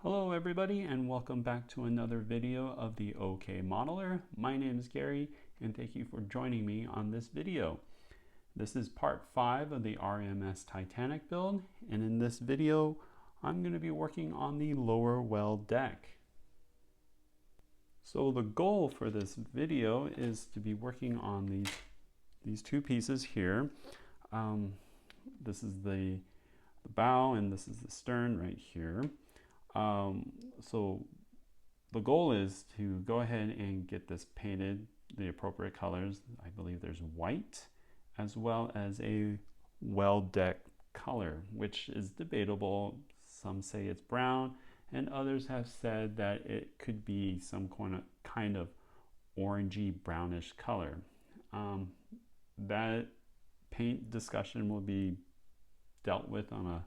Hello everybody and welcome back to another video of the OK Modeler. My name is Gary and thank you for joining me on this video. This is part 5 of the RMS Titanic build, and in this video I'm going to be working on the lower well deck. So the goal for this video is to be working on these two pieces here. This is the bow and this is the stern right here. So the goal is to go ahead and get this painted the appropriate colors. I believe there's white as well as a well deck color, which is debatable. Some say it's brown and others have said that it could be some kind of orangey brownish color. That paint discussion will be dealt with on a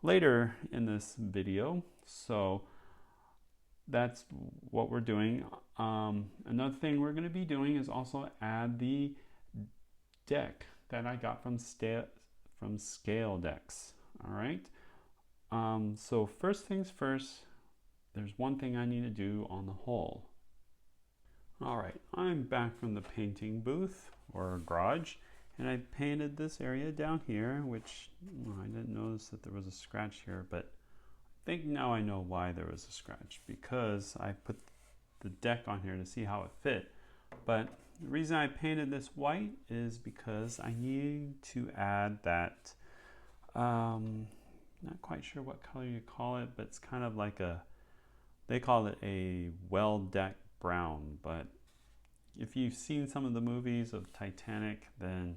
later in this video. So that's what we're doing. Another thing we're going to be doing is also add the deck that I got from Scaledecks. All right. So first things first, there's one thing I need to do on the hull. All right, I'm back from the painting booth or garage, and I painted this area down here, which I didn't notice that there was a scratch here, but I think now I know why there was a scratch, because I put the deck on here to see how it fit. But the reason I painted this white is because I need to add that, not quite sure what color you call it, but it's kind of like they call it a well deck brown, but if you've seen some of the movies of Titanic, then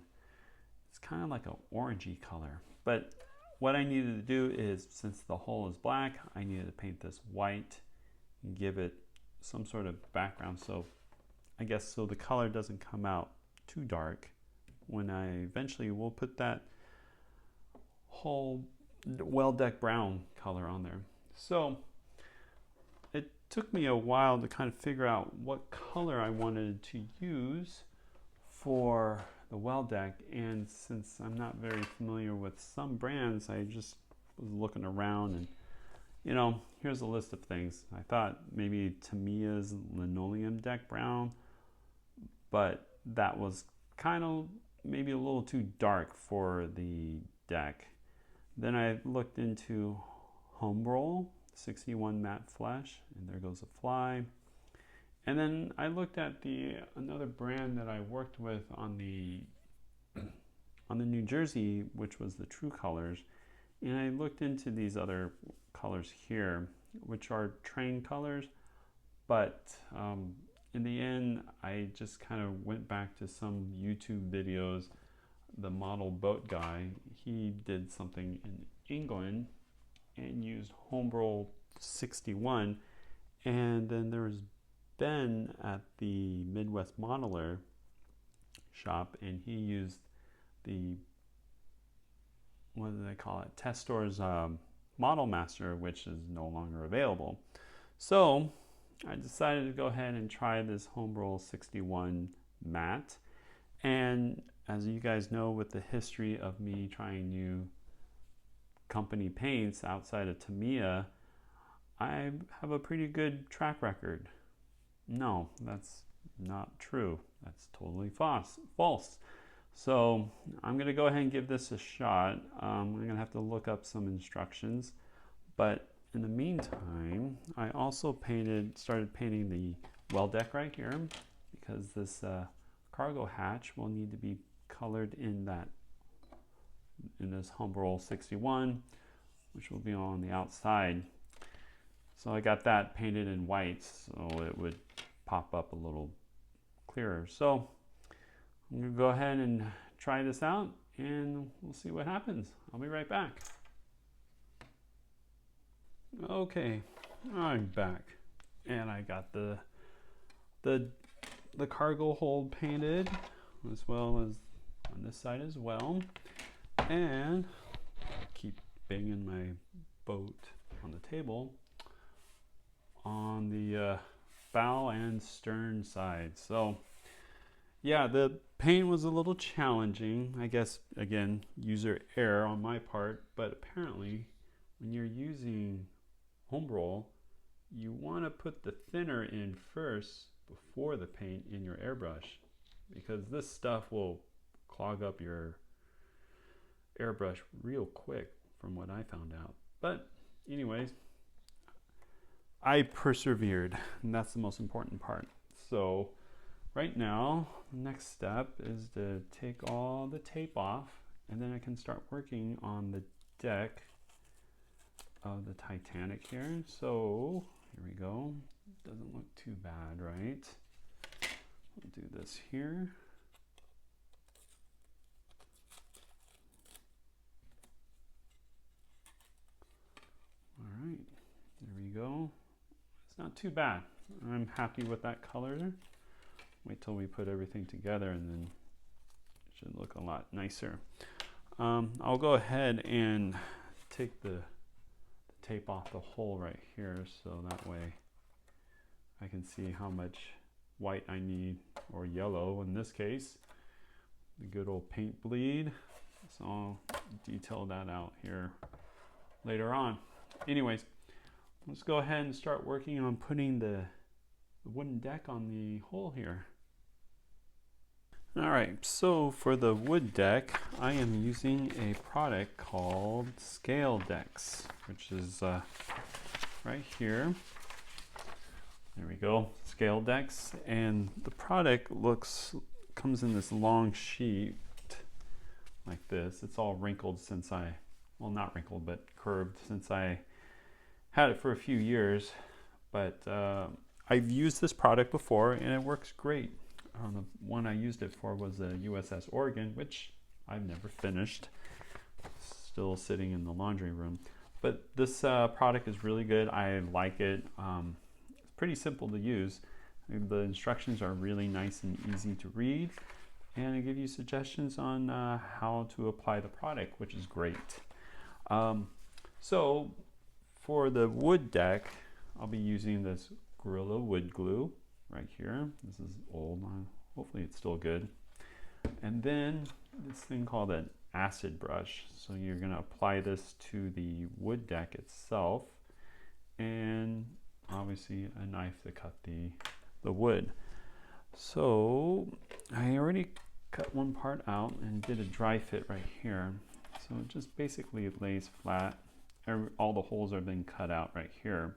it's kind of like an orangey color. But what I needed to do is, since the hull is black, I needed to paint this white and give it some sort of background, so I guess so the color doesn't come out too dark when I eventually will put that whole well deck brown color on there. So it took me a while to kind of figure out what color I wanted to use for the well deck, and since I'm not very familiar with some brands, I just was looking around, and here's a list of things. I thought maybe Tamiya's linoleum deck brown, but that was kind of maybe a little too dark for the deck. Then I looked into Homebroll 61 matte flesh, and there goes a fly. And then I looked at another brand that I worked with on the New Jersey, which was the True Colors, and I looked into these other colors here, which are train colors, but in the end I just kind of went back to some YouTube videos. The model boat guy, he did something in England and used Homebroll 61, and then there was Ben at the Midwest Modeler shop, and he used what do they call it, Test Store's Model Master, which is no longer available. So I decided to go ahead and try this Homebroll 61 matte, and as you guys know, with the history of me trying new company paints outside of Tamiya, I have a pretty good track record. No, that's not true. That's totally false. So I'm going to go ahead and give this a shot. I'm going to have to look up some instructions. But in the meantime, I also started painting the well deck right here, because this cargo hatch will need to be colored in this Homebroll 61, which will be on the outside. So I got that painted in white so it would pop up a little clearer. So I'm going to go ahead and try this out, and we'll see what happens. I'll be right back. Okay, I'm back, and I got the cargo hold painted, as well as on this side as well, and keep banging my boat on the table on the bow and stern side. So yeah, the paint was a little challenging, I guess, again, user error on my part, but apparently when you're using foam roll, you want to put the thinner in first before the paint in your airbrush, because this stuff will clog up your airbrush real quick from what I found out. But anyways, I persevered, and that's the most important part. So right now, the next step is to take all the tape off, and then I can start working on the deck of the Titanic here. So here we go. Doesn't look too bad, right? We'll do this here. All right, there we go. It's not too bad. I'm happy with that color. Wait till we put everything together and then it should look a lot nicer. I'll go ahead and take the tape off the hole right here, so that way I can see how much white I need, or yellow in this case, the good old paint bleed. So I'll detail that out here later on. Anyways, let's go ahead and start working on putting the wooden deck on the hole here. All right, so for the wood deck, I am using a product called Scaledecks, which is right here. There we go, Scaledecks, and the product comes in this long sheet like this. It's all wrinkled since well, not wrinkled, but curved since I had it for a few years. But I've used this product before and it works great. The one I used it for was the USS Oregon, which I've never finished, still sitting in the laundry room. But this product is really good. I like it. It's pretty simple to use. The instructions are really nice and easy to read, and I give you suggestions on how to apply the product, which is great. So for the wood deck, I'll be using this Gorilla wood glue right here. This is old, hopefully it's still good. And then this thing called an acid brush. So you're going to apply this to the wood deck itself, and obviously a knife to cut the wood. So I already cut one part out and did a dry fit right here. So it just basically lays flat. All the holes are being cut out right here,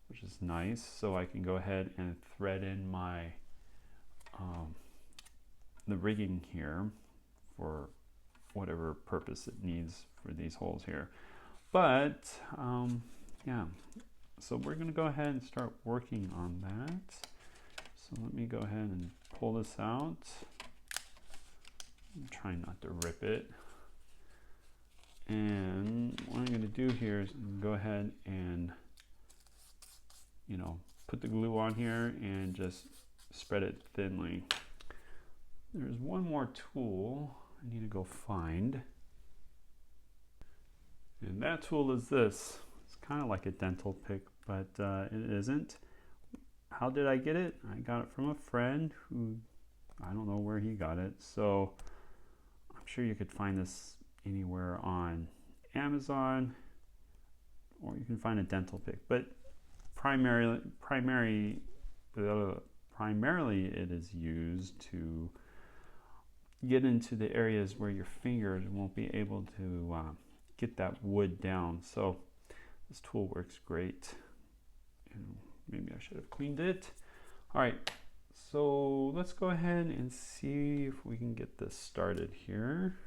which is nice. So I can go ahead and thread in my the rigging here for whatever purpose it needs for these holes here. But yeah, so we're going to go ahead and start working on that. So let me go ahead and pull this out. I'm trying not to rip it. And what I'm going to do here is go ahead and, you know, put the glue on here and just spread it thinly. There's one more tool I need to go find. And that tool is this. It's kind of like a dental pick, but it isn't. How did I get it? I got it from a friend who, I don't know where he got it. So I'm sure you could find this anywhere on Amazon, or you can find a dental pick. But primarily it is used to get into the areas where your fingers won't be able to get that wood down. So this tool works great. And maybe I should have cleaned it. All right, so let's go ahead and see if we can get this started here.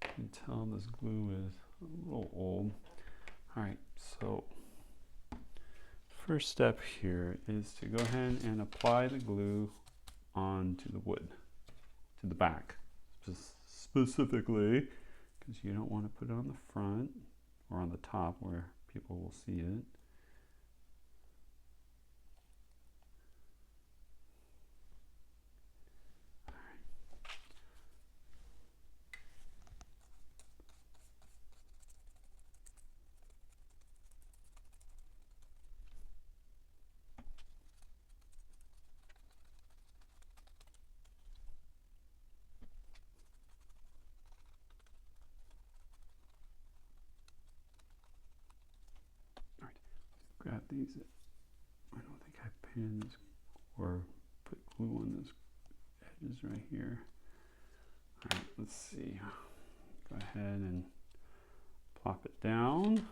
You can tell this glue is a little old. All right, so first step here is to go ahead and apply the glue onto the wood, to the back specifically, because you don't want to put it on the front or on the top where people will see it. grab these. I don't think I pinned this or put glue on those edges right here. All right, let's see. Go ahead and plop it down.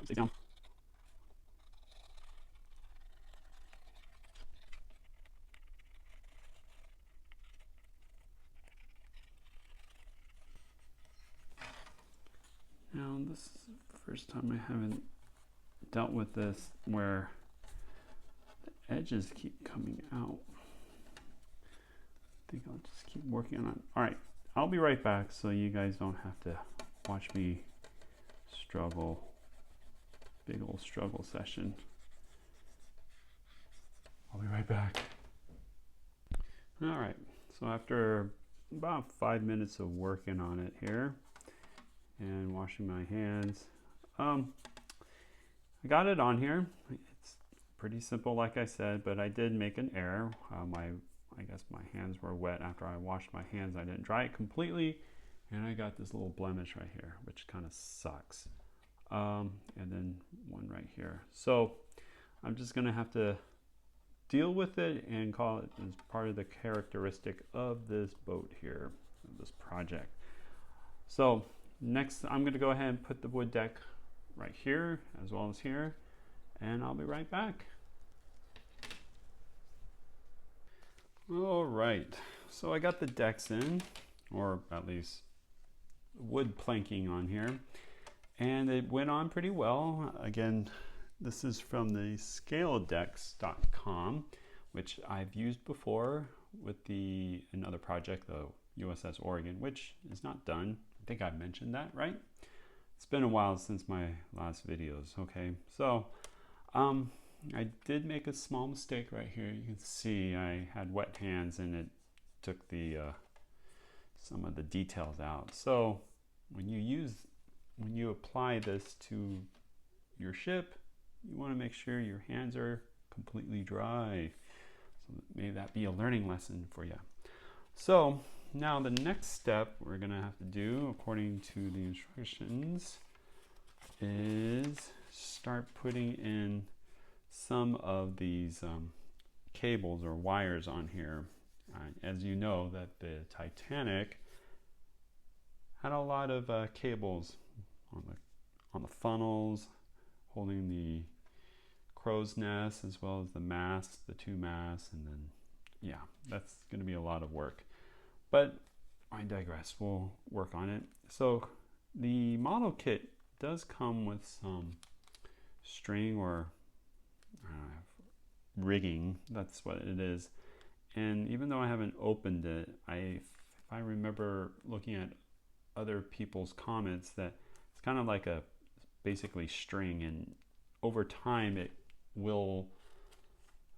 Stay down. Now this is the first time I haven't dealt with this where the edges keep coming out. I think I'll just keep working on it. All right, I'll be right back so you guys don't have to watch me struggle. Big old struggle session. I'll be right back. All right, so after about 5 minutes of working on it here and washing my hands, I got it on here. It's pretty simple, like I said, but I did make an error. I guess my hands were wet after I washed my hands. I didn't dry it completely, and I got this little blemish right here, which kind of sucks. And then one right here. So I'm just gonna have to deal with it and call it as part of the characteristic of this boat here, of this project. So next I'm gonna go ahead and put the wood deck right here as well as here, and I'll be right back. All right, so I got the decks in, or at least wood planking on here, and it went on pretty well. Again, this is from the Scaledecks.com, which I've used before with another project, the USS Oregon, which is not done. I think I mentioned that, right? It's been a while since my last videos. Okay, so I did make a small mistake right here. You can see I had wet hands and it took the some of the details out. So when you apply this to your ship, you want to make sure your hands are completely dry. So may that be a learning lesson for you. So now the next step we're gonna have to do, according to the instructions, is start putting in some of these cables or wires on here. As you know, that the Titanic had a lot of cables on the funnels holding the crow's nest, as well as the mast, the two masts, and then yeah, that's going to be a lot of work. But I digress. We'll work on it. So the model kit does come with some string or rigging. That's what it is. And even though I haven't opened it, if I remember looking at other people's comments, that it's kind of like a basically string, and over time it will,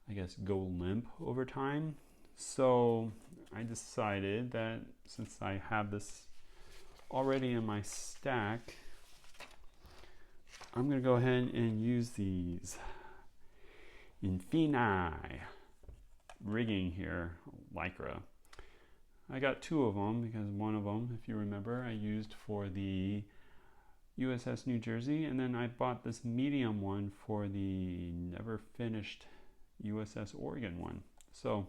I guess, go limp over time. So I decided that since I have this already in my stack, I'm going to go ahead and use these Infini rigging here, Lycra. I got two of them because one of them, if you remember, I used for the USS New Jersey, and then I bought this medium one for the never finished USS Oregon one. So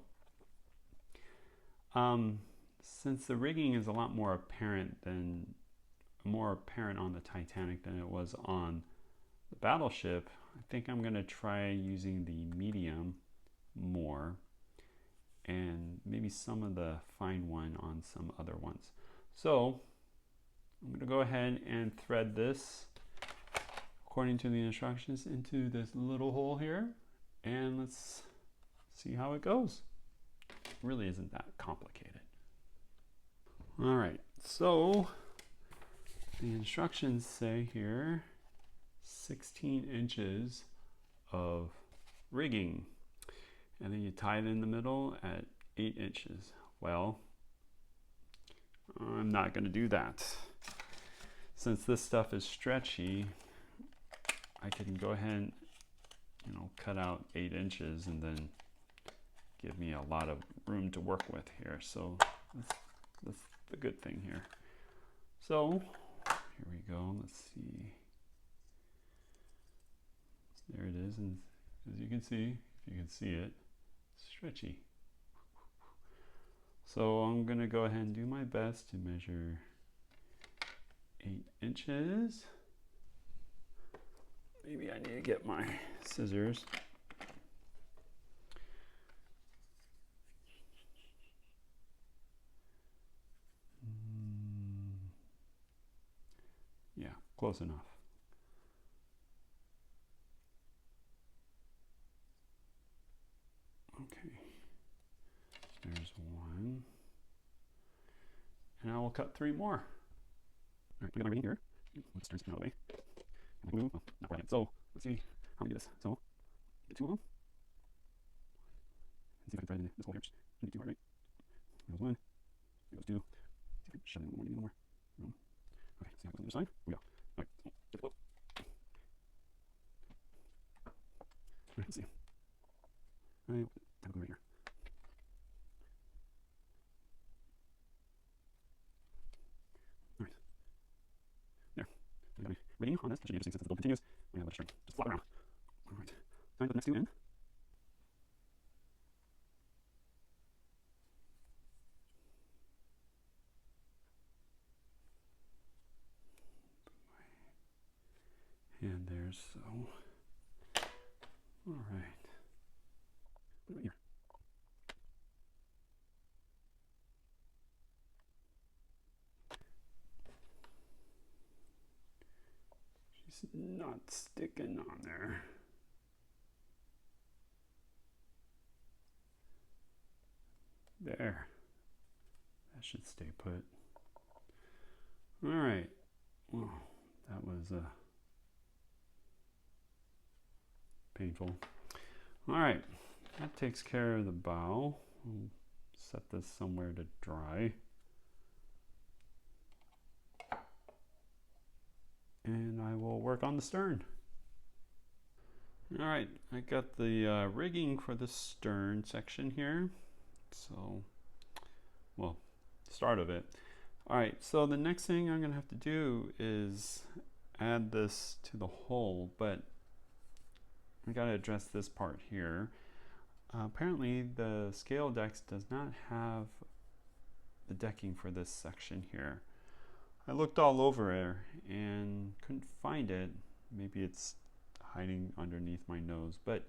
since the rigging is a lot more apparent on the Titanic than it was on the battleship, I think I'm going to try using the medium more, and maybe some of the fine one on some other ones. So I'm going to go ahead and thread this according to the instructions into this little hole here, and let's see how it goes. It really isn't that complicated. All right, so the instructions say here 16 inches of rigging, and then you tie it in the middle at 8 inches. Well, I'm not going to do that. Since this stuff is stretchy, I can go ahead and, you know, cut out 8 inches and then give me a lot of room to work with here. So that's the good thing here. So here we go. Let's see. There it is, and as you can see, if you can see it, it's stretchy. So I'm going to go ahead and do my best to measure 8 inches. Maybe I need to get my scissors. Yeah, close enough. Okay, there's 1. And I will cut 3 more. All right, we got my rigging here. Let's turn something out of the way. Glue, well, not quite yet. So let's see how we do this. So get 2 of them. And see if I can thread in this hole here. Shouldn't be too hard, right? There goes 1. There goes 2. See if I can shove in a little more, need a little more room. Okay, see how it goes on the other side. Here we go. All right, so get the float. All right, let's see. All right, time to go right here. All right. There. I got my rigging on this. That should be interesting since the build continues. I'm going to let it shrink. Just flop around. All right. Time to put the next 2 in. And there's so. All right. Put it right here. She's not sticking on there. There. That should stay put. All right. Well, that was painful. All right. That takes care of the bow. We'll set this somewhere to dry. And I will work on the stern. All right, I got the rigging for the stern section here. So, well, start of it. All right, so the next thing I'm gonna have to do is add this to the hull, but I gotta address this part here. Apparently the Scaledecks does not have the decking for this section here. I looked all over it and couldn't find it. Maybe it's hiding underneath my nose, but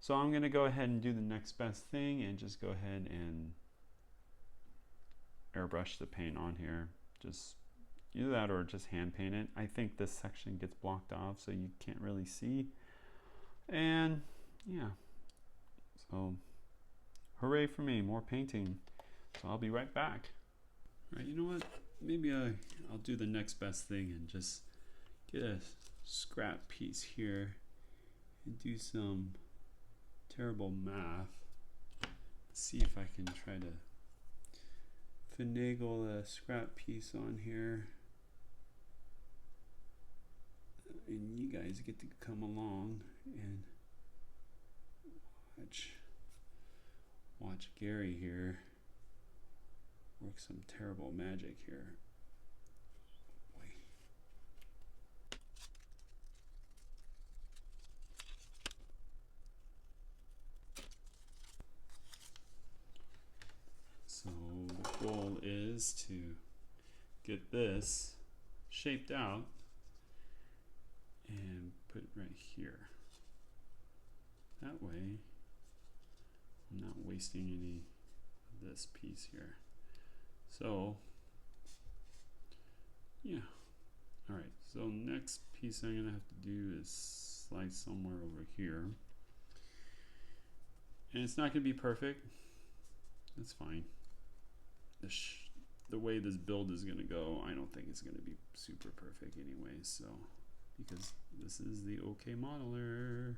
so I'm gonna go ahead and do the next best thing and just go ahead and airbrush the paint on here. Just either that or just hand paint it. I think this section gets blocked off so you can't really see. And yeah, so hooray for me, more painting. So I'll be right back. All right, you know what? Maybe I'll do the next best thing and just get a scrap piece here and do some terrible math. See if I can try to finagle a scrap piece on here. And you guys get to come along and watch Gary here work some terrible magic here. Boy. So the goal is to get this shaped out and put it right here. That way I'm not wasting any of this piece here. So yeah, all right, so next piece I'm gonna have to do is slice somewhere over here, and it's not gonna be perfect. That's fine. The way this build is gonna go, I don't think it's gonna be super perfect anyway, so because this is the OK modeler.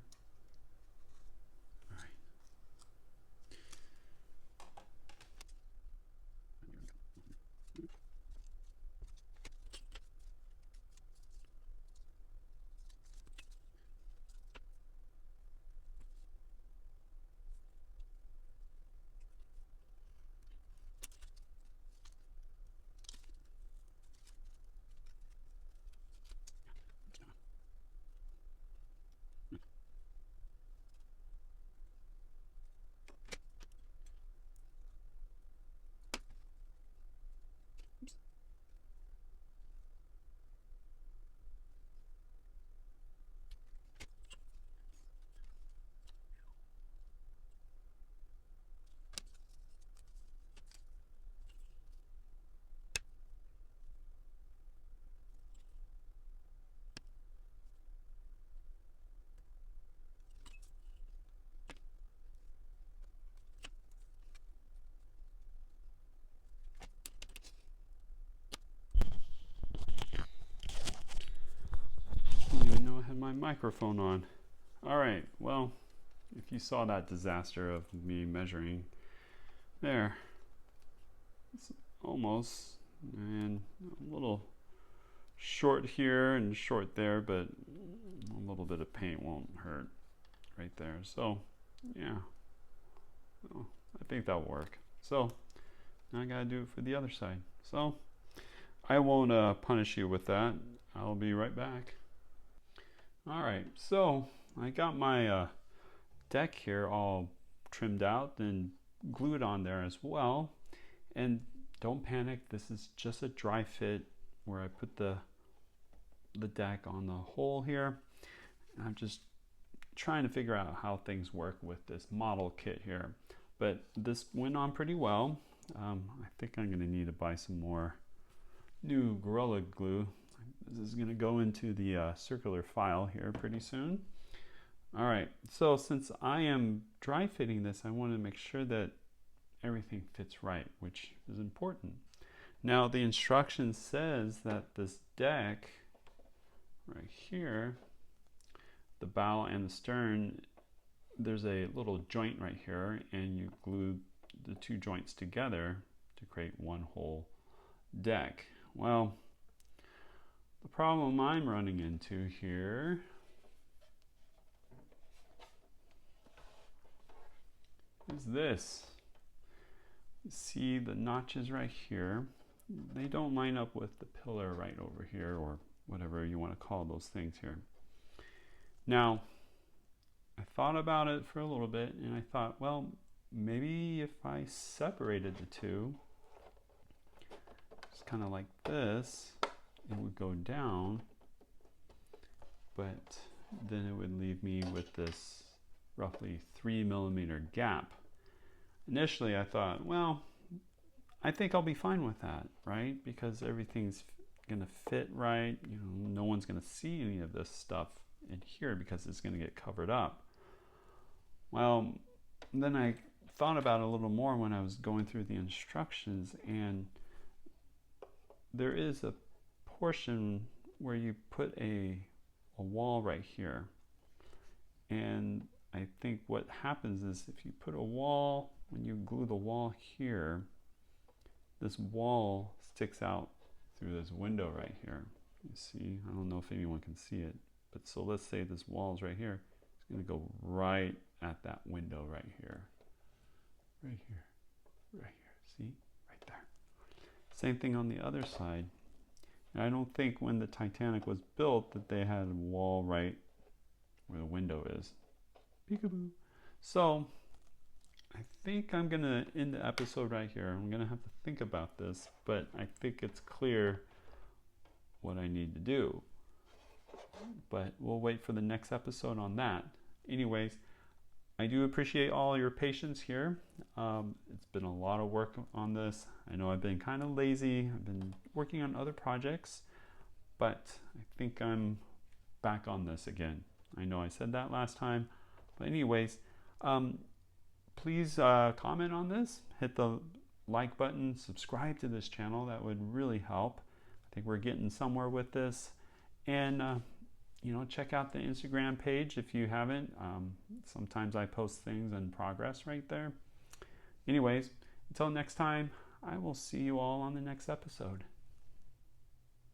my microphone on. All right, well, if you saw that disaster of me measuring there, it's almost, and a little short here and short there, but a little bit of paint won't hurt right there. So yeah, well, I think that'll work. So now I gotta do it for the other side. So I won't punish you with that. I'll be right back. All right, so I got my deck here all trimmed out and glued on there as well. And don't panic, this is just a dry fit where I put the deck on the hole here. And I'm just trying to figure out how things work with this model kit here. But this went on pretty well. I think I'm going to need to buy some more new Gorilla Glue. This is going to go into the circular file here pretty soon. All right, so since I am dry fitting this, I want to make sure that everything fits right, which is important. Now the instruction says that this deck right here, the bow and the stern, there's a little joint right here, and you glue the two joints together to create one whole deck. Well, the problem I'm running into here is this. You see the notches right here, they don't line up with the pillar right over here, or whatever you want to call those things here. Now, I thought about it for a little bit, and I thought, well, maybe if I separated the two, just kind of like this, it would go down, but then it would leave me with this roughly 3 millimeter gap. Initially I thought, well, I think I'll be fine with that, right? Because everything's gonna fit right. You know, no one's gonna see any of this stuff in here because it's gonna get covered up. Well, then I thought about it a little more when I was going through the instructions, and there is a portion where you put a wall right here. And I think what happens is if you put a wall, when you glue the wall here, this wall sticks out through this window right here. You see, I don't know if anyone can see it, but so let's say this wall is right here. It's going to go right at that window right here. Right here. Right here. See? Right there. Same thing on the other side. And I don't think when the Titanic was built that they had a wall right where the window is. Peekaboo. So I think I'm going to end the episode right here. I'm going to have to think about this, but I think it's clear what I need to do. But we'll wait for the next episode on that. Anyways, I do appreciate all your patience here. It's been a lot of work on this. I know I've been kind of lazy. I've been working on other projects, but I think I'm back on this again. I know I said that last time, but anyways, please comment on this, hit the like button, subscribe to this channel. That would really help. I think we're getting somewhere with this. And you know, check out the Instagram page if you haven't. Sometimes I post things in progress right there. Anyways, until next time, I will see you all on the next episode.